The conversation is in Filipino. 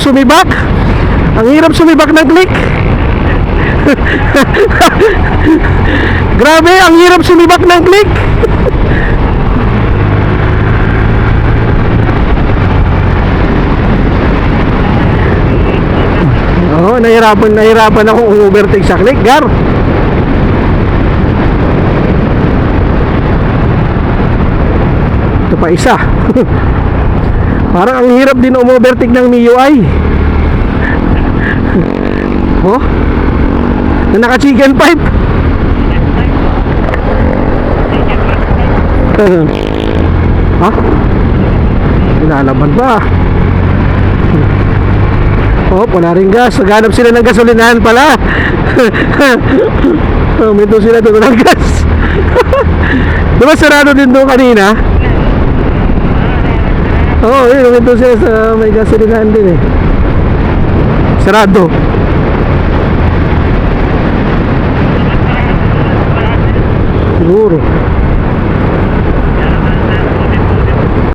sumibak. Ang hirap sumibak ng click. Grabe, ang hirap sumibak ng click. Oo, nahirapan akong overtake sa click, Gar. Ito pa isa. Parang ang hirap din overtake ng MIUI. Oh, na naka chicken pipe. Ha? Nilalaban ba? Oh, wala rin gas. Naghanap sila ng gasolinahan pala. Minto sila doon ng gas. Diba sarado din doon kanina? Oo, yun. Minto sila sa may gasolinahan din eh. Sarado. Siguro.